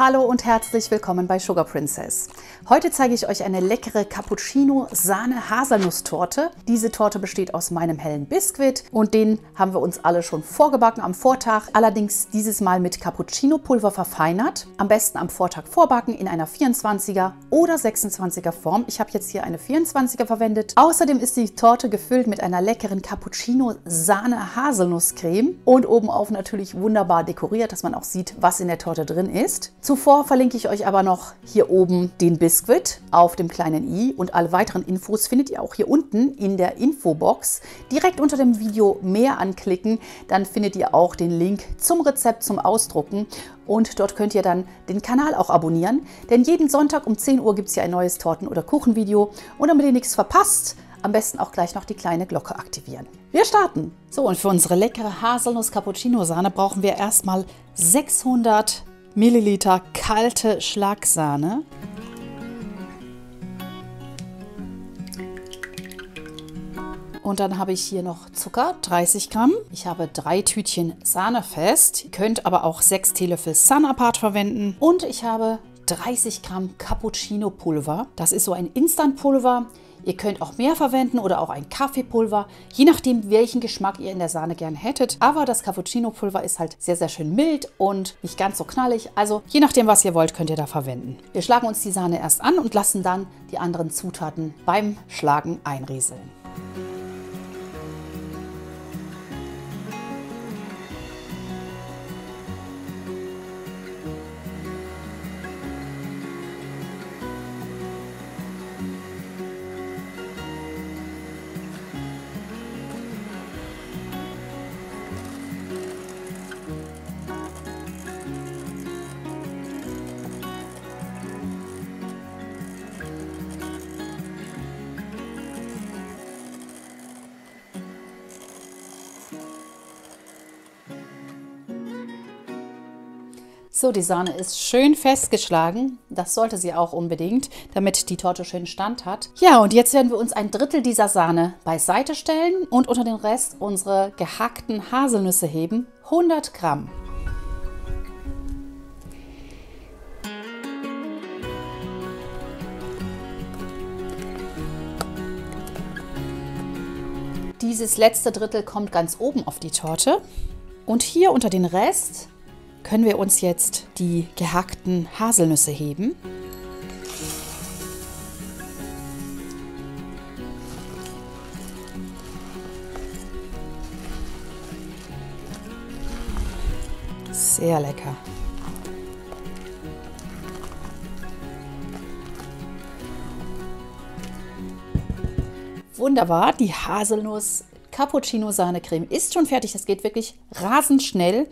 Hallo und herzlich willkommen bei Sugar Princess. Heute zeige ich euch eine leckere Cappuccino-Sahne-Haselnuss-Torte. Diese Torte besteht aus meinem hellen Biskuit und den haben wir uns alle schon vorgebacken am Vortag. Allerdings dieses Mal mit Cappuccino-Pulver verfeinert. Am besten am Vortag vorbacken in einer 24er oder 26er Form. Ich habe jetzt hier eine 24er verwendet. Außerdem ist die Torte gefüllt mit einer leckeren Cappuccino-Sahne-Haselnusscreme und obenauf natürlich wunderbar dekoriert, dass man auch sieht, was in der Torte drin ist. Zuvor verlinke ich euch aber noch hier oben den Biskuit auf dem kleinen i und alle weiteren Infos findet ihr auch hier unten in der Infobox. Direkt unter dem Video mehr anklicken, dann findet ihr auch den Link zum Rezept zum Ausdrucken und dort könnt ihr dann den Kanal auch abonnieren, denn jeden Sonntag um 10 Uhr gibt es hier ein neues Torten- oder Kuchenvideo und damit ihr nichts verpasst, am besten auch gleich noch die kleine Glocke aktivieren. Wir starten! So, und für unsere leckere Haselnuss-Cappuccino-Sahne brauchen wir erstmal 600 Milliliter kalte Schlagsahne. Und dann habe ich hier noch Zucker, 30 Gramm. Ich habe 3 Tütchen Sahnefest. Ihr könnt aber auch 6 Teelöffel Sun Apart verwenden. Und ich habe 30 Gramm Cappuccino-Pulver. Das ist so ein Instant-Pulver. Ihr könnt auch mehr verwenden oder auch ein Kaffeepulver, je nachdem, welchen Geschmack ihr in der Sahne gern hättet. Aber das Cappuccino-Pulver ist halt sehr, sehr schön mild und nicht ganz so knallig. Also je nachdem, was ihr wollt, könnt ihr da verwenden. Wir schlagen uns die Sahne erst an und lassen dann die anderen Zutaten beim Schlagen einrieseln. So, die Sahne ist schön festgeschlagen. Das sollte sie auch unbedingt, damit die Torte schön Stand hat. Ja, und jetzt werden wir uns ein Drittel dieser Sahne beiseite stellen und unter den Rest unsere gehackten Haselnüsse heben. 100 Gramm. Dieses letzte Drittel kommt ganz oben auf die Torte. Und hier unter den Rest können wir uns jetzt die gehackten Haselnüsse heben. Sehr lecker. Wunderbar, die Haselnuss-Cappuccino-Sahne-Creme ist schon fertig. Das geht wirklich rasend schnell.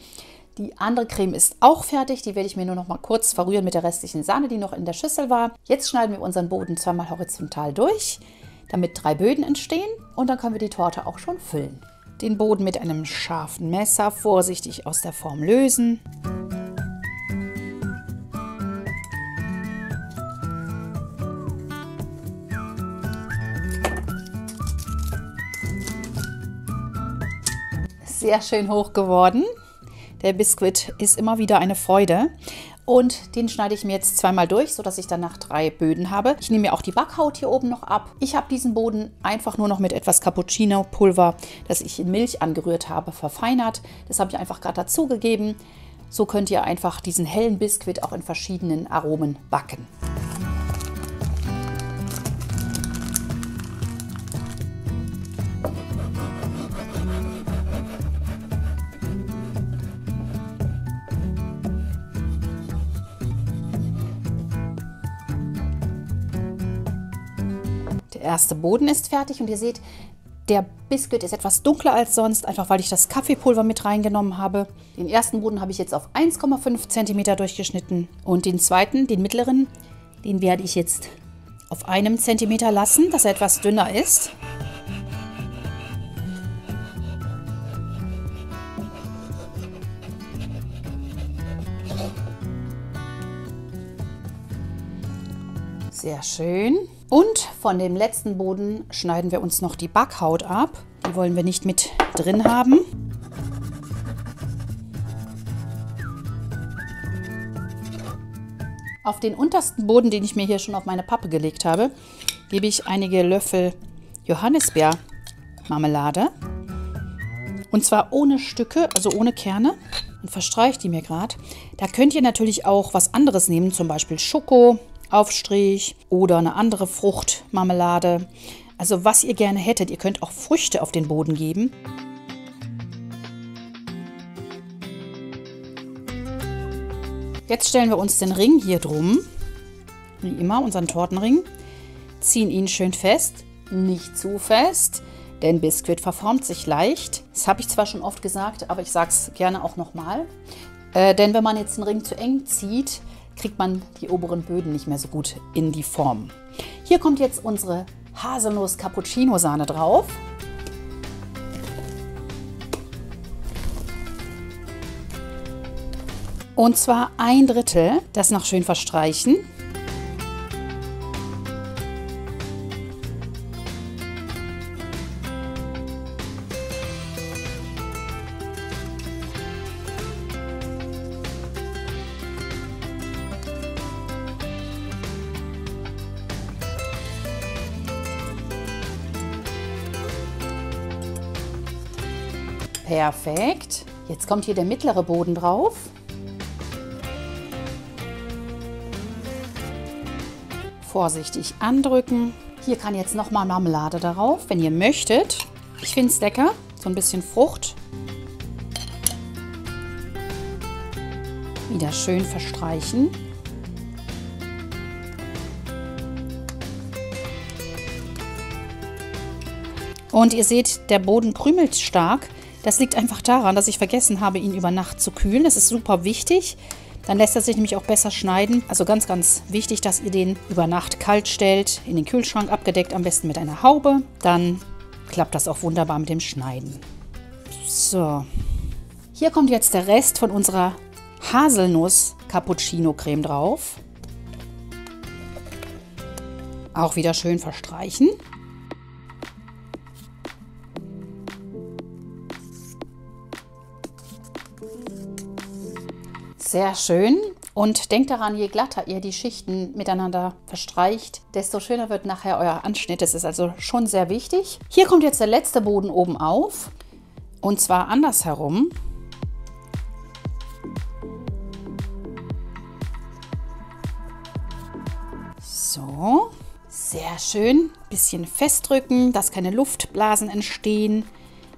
Die andere Creme ist auch fertig. Die werde ich mir nur noch mal kurz verrühren mit der restlichen Sahne, die noch in der Schüssel war. Jetzt schneiden wir unseren Boden zweimal horizontal durch, damit 3 Böden entstehen. Und dann können wir die Torte auch schon füllen. Den Boden mit einem scharfen Messer vorsichtig aus der Form lösen. Sehr schön hoch geworden. Der Biskuit ist immer wieder eine Freude und den schneide ich mir jetzt zweimal durch, sodass ich danach 3 Böden habe. Ich nehme mir auch die Backhaut hier oben noch ab. Ich habe diesen Boden einfach nur noch mit etwas Cappuccino-Pulver, das ich in Milch angerührt habe, verfeinert. Das habe ich einfach gerade dazugegeben. So könnt ihr einfach diesen hellen Biskuit auch in verschiedenen Aromen backen. Der erste Boden ist fertig und ihr seht, der Biskuit ist etwas dunkler als sonst, einfach weil ich das Kaffeepulver mit reingenommen habe. Den ersten Boden habe ich jetzt auf 1,5 cm durchgeschnitten und den zweiten, den mittleren, den werde ich jetzt auf 1 cm lassen, dass er etwas dünner ist. Sehr schön. Und von dem letzten Boden schneiden wir uns noch die Backhaut ab. Die wollen wir nicht mit drin haben. Auf den untersten Boden, den ich mir hier schon auf meine Pappe gelegt habe, gebe ich einige Löffel Johannisbeermarmelade. Und zwar ohne Stücke, also ohne Kerne. Und verstreiche die mir gerade. Da könnt ihr natürlich auch was anderes nehmen, zum Beispiel Schokoaufstrich oder eine andere Fruchtmarmelade. Also was ihr gerne hättet. Ihr könnt auch Früchte auf den Boden geben. Jetzt stellen wir uns den Ring hier drum, wie immer unseren Tortenring, ziehen ihn schön fest, nicht zu fest, denn Biskuit verformt sich leicht. Das habe ich zwar schon oft gesagt, aber ich sage es gerne auch nochmal. Denn wenn man jetzt den Ring zu eng zieht, kriegt man die oberen Böden nicht mehr so gut in die Form. Hier kommt jetzt unsere Haselnuss-Cappuccino-Sahne drauf. Und zwar 1/3, das noch schön verstreichen. Perfekt. Jetzt kommt hier der mittlere Boden drauf. Vorsichtig andrücken. Hier kann jetzt nochmal Marmelade darauf, wenn ihr möchtet. Ich finde es lecker, so ein bisschen Frucht. Wieder schön verstreichen. Und ihr seht, der Boden krümelt stark. Das liegt einfach daran, dass ich vergessen habe, ihn über Nacht zu kühlen. Das ist super wichtig. Dann lässt er sich nämlich auch besser schneiden. Also ganz, ganz wichtig, dass ihr den über Nacht kalt stellt, in den Kühlschrank abgedeckt, am besten mit einer Haube. Dann klappt das auch wunderbar mit dem Schneiden. So, hier kommt jetzt der Rest von unserer Haselnuss-Cappuccino-Creme drauf. Auch wieder schön verstreichen. Sehr schön. Und denkt daran, je glatter ihr die Schichten miteinander verstreicht, desto schöner wird nachher euer Anschnitt. Das ist also schon sehr wichtig. Hier kommt jetzt der letzte Boden oben auf. Und zwar andersherum. So, sehr schön. Bisschen festdrücken, dass keine Luftblasen entstehen.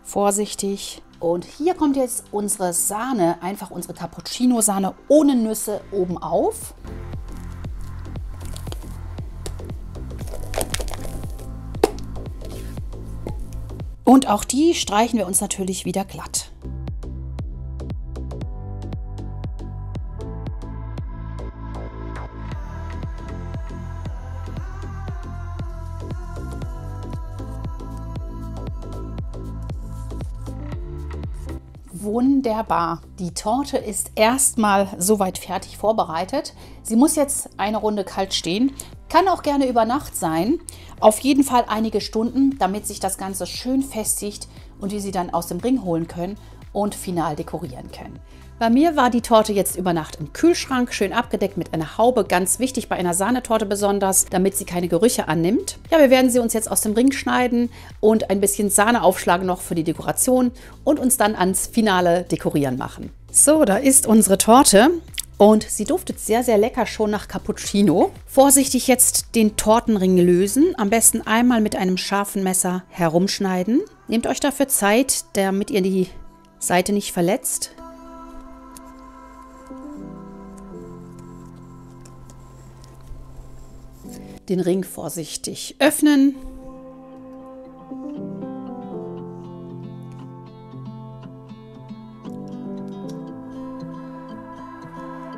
Vorsichtig. Und hier kommt jetzt unsere Sahne, einfach unsere Cappuccino-Sahne ohne Nüsse oben auf. Und auch die streichen wir uns natürlich wieder glatt. Wunderbar. Die Torte ist erstmal soweit fertig vorbereitet. Sie muss jetzt eine Runde kalt stehen. Kann auch gerne über Nacht sein. Auf jeden Fall einige Stunden, damit sich das Ganze schön festigt und wir sie dann aus dem Ring holen können und final dekorieren können. Bei mir war die Torte jetzt über Nacht im Kühlschrank, schön abgedeckt mit einer Haube. Ganz wichtig bei einer Sahnetorte besonders, damit sie keine Gerüche annimmt. Ja, wir werden sie uns jetzt aus dem Ring schneiden und ein bisschen Sahne aufschlagen noch für die Dekoration und uns dann ans finale Dekorieren machen. So, da ist unsere Torte. Und sie duftet sehr, sehr lecker schon nach Cappuccino. Vorsichtig jetzt den Tortenring lösen. Am besten einmal mit einem scharfen Messer herumschneiden. Nehmt euch dafür Zeit, damit ihr die Seite nicht verletzt. Den Ring vorsichtig öffnen.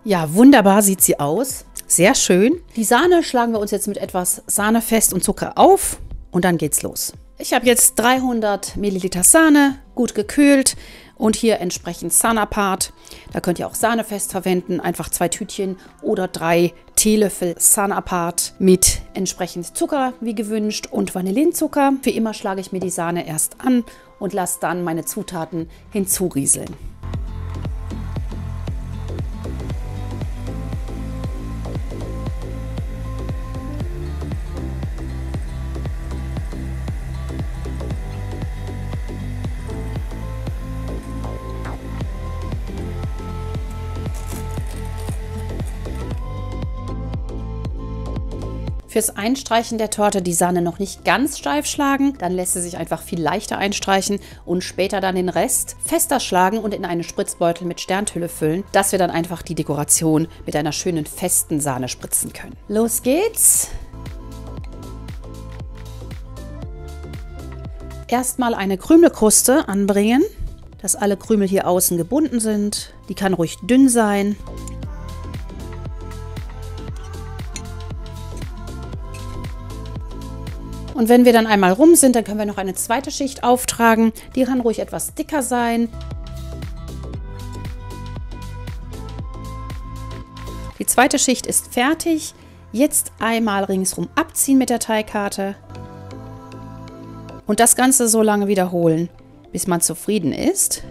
Ja, wunderbar sieht sie aus. Sehr schön. Die Sahne schlagen wir uns jetzt mit etwas Sahne fest und Zucker auf und dann geht's los. Ich habe jetzt 300 Milliliter Sahne, gut gekühlt und hier entsprechend Sanapart. Da könnt ihr auch Sahnefest verwenden, einfach 2 Tütchen oder 3 Teelöffel Sanapart mit entsprechend Zucker wie gewünscht und Vanillinzucker. Wie immer schlage ich mir die Sahne erst an und lasse dann meine Zutaten hinzurieseln. Fürs Einstreichen der Torte die Sahne noch nicht ganz steif schlagen, dann lässt sie sich einfach viel leichter einstreichen und später dann den Rest fester schlagen und in einen Spritzbeutel mit Sterntülle füllen, dass wir dann einfach die Dekoration mit einer schönen festen Sahne spritzen können. Los geht's! Erstmal eine Krümelkruste anbringen, dass alle Krümel hier außen gebunden sind. Die kann ruhig dünn sein. Und wenn wir dann einmal rum sind, dann können wir noch eine zweite Schicht auftragen. Die kann ruhig etwas dicker sein. Die zweite Schicht ist fertig. Jetzt einmal ringsrum abziehen mit der Teigkarte. Und das Ganze so lange wiederholen, bis man zufrieden ist.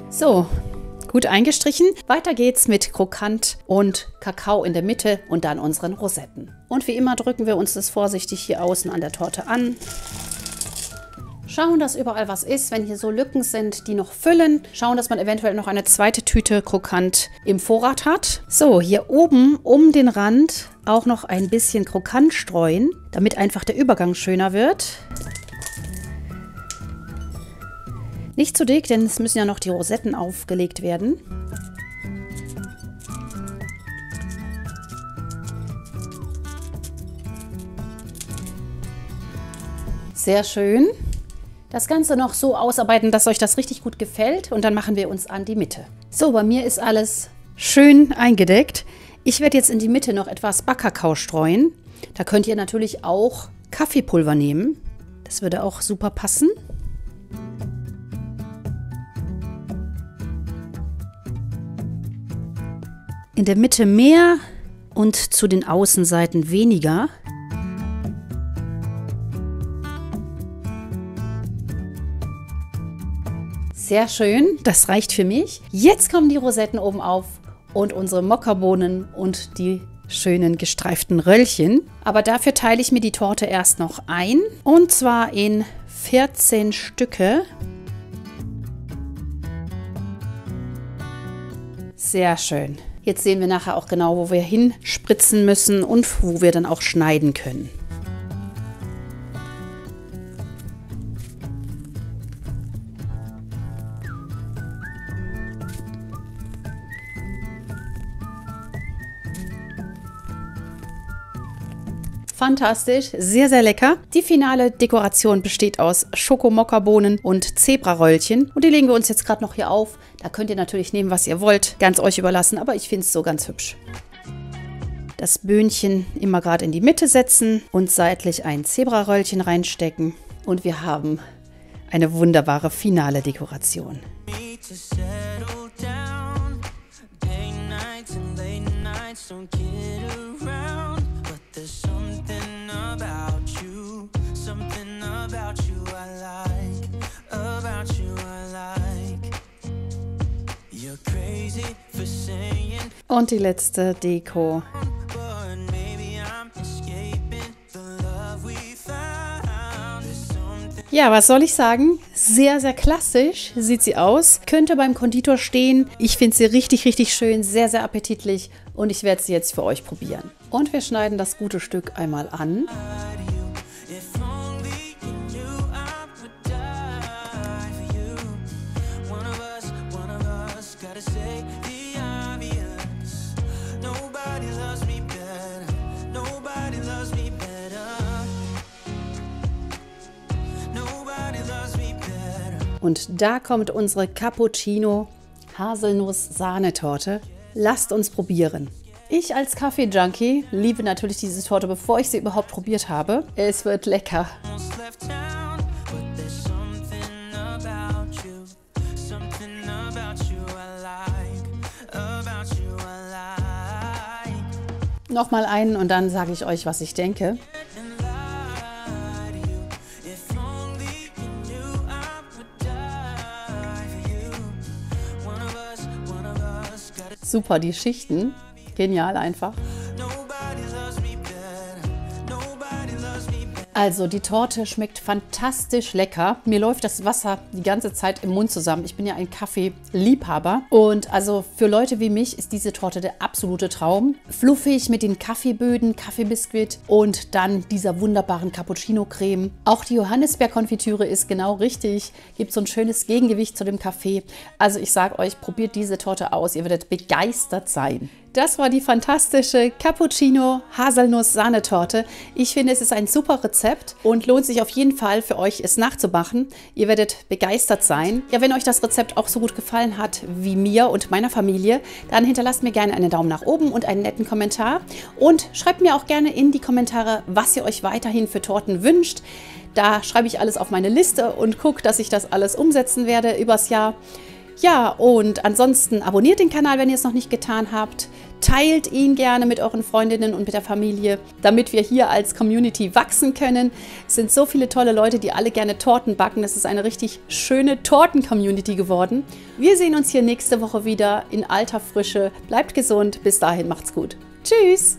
So, gut eingestrichen. Weiter geht's mit Krokant und Kakao in der Mitte und dann unseren Rosetten. Und wie immer drücken wir uns das vorsichtig hier außen an der Torte an. Schauen, dass überall was ist. Wenn hier so Lücken sind, die noch füllen. Schauen, dass man eventuell noch eine zweite Tüte Krokant im Vorrat hat. So, hier oben um den Rand auch noch ein bisschen Krokant streuen, damit einfach der Übergang schöner wird. Nicht zu dick, denn es müssen ja noch die Rosetten aufgelegt werden. Sehr schön. Das Ganze noch so ausarbeiten, dass euch das richtig gut gefällt und dann machen wir uns an die Mitte. So, bei mir ist alles schön eingedeckt. Ich werde jetzt in die Mitte noch etwas Backkakao streuen. Da könnt ihr natürlich auch Kaffeepulver nehmen. Das würde auch super passen. In der Mitte mehr und zu den Außenseiten weniger. Sehr schön, das reicht für mich. Jetzt kommen die Rosetten oben auf und unsere Mokkabohnen und die schönen gestreiften Röllchen. Aber dafür teile ich mir die Torte erst noch ein. Und zwar in 14 Stücke. Sehr schön. Jetzt sehen wir nachher auch genau, wo wir hinspritzen müssen und wo wir dann auch schneiden können. Fantastisch, sehr, sehr lecker. Die finale Dekoration besteht aus Schokomokkabohnen und Zebraröllchen. Und die legen wir uns jetzt gerade noch hier auf. Da könnt ihr natürlich nehmen, was ihr wollt. Ganz euch überlassen, aber ich finde es so ganz hübsch. Das Böhnchen immer gerade in die Mitte setzen und seitlich ein Zebraröllchen reinstecken. Und wir haben eine wunderbare finale Dekoration. Und die letzte Deko. Ja, was soll ich sagen? Sehr, sehr klassisch sieht sie aus. Könnte beim Konditor stehen. Ich finde sie richtig, richtig schön, sehr, sehr appetitlich. Und ich werde sie jetzt für euch probieren. Und wir schneiden das gute Stück einmal an. Und da kommt unsere Cappuccino Haselnuss-Sahnetorte. Lasst uns probieren. Ich als Kaffee-Junkie liebe natürlich diese Torte, bevor ich sie überhaupt probiert habe. Es wird lecker. Nochmal einen und dann sage ich euch, was ich denke. Super, die Schichten. Genial einfach. Also die Torte schmeckt fantastisch lecker. Mir läuft das Wasser die ganze Zeit im Mund zusammen. Ich bin ja ein Kaffeeliebhaber. Und also für Leute wie mich ist diese Torte der absolute Traum. Fluffig mit den Kaffeeböden, Kaffeebiskuit und dann dieser wunderbaren Cappuccino-Creme. Auch die Johannisbeerkonfitüre ist genau richtig. Gibt so ein schönes Gegengewicht zu dem Kaffee. Also ich sage euch, probiert diese Torte aus. Ihr werdet begeistert sein. Das war die fantastische Cappuccino-Haselnuss-Sahnetorte. Ich finde, es ist ein super Rezept und lohnt sich auf jeden Fall für euch, es nachzumachen. Ihr werdet begeistert sein. Ja, wenn euch das Rezept auch so gut gefallen hat wie mir und meiner Familie, dann hinterlasst mir gerne einen Daumen nach oben und einen netten Kommentar. Und schreibt mir auch gerne in die Kommentare, was ihr euch weiterhin für Torten wünscht. Da schreibe ich alles auf meine Liste und gucke, dass ich das alles umsetzen werde übers Jahr. Ja, und ansonsten abonniert den Kanal, wenn ihr es noch nicht getan habt. Teilt ihn gerne mit euren Freundinnen und mit der Familie, damit wir hier als Community wachsen können. Es sind so viele tolle Leute, die alle gerne Torten backen. Es ist eine richtig schöne Torten-Community geworden. Wir sehen uns hier nächste Woche wieder in alter Frische. Bleibt gesund. Bis dahin, macht's gut. Tschüss!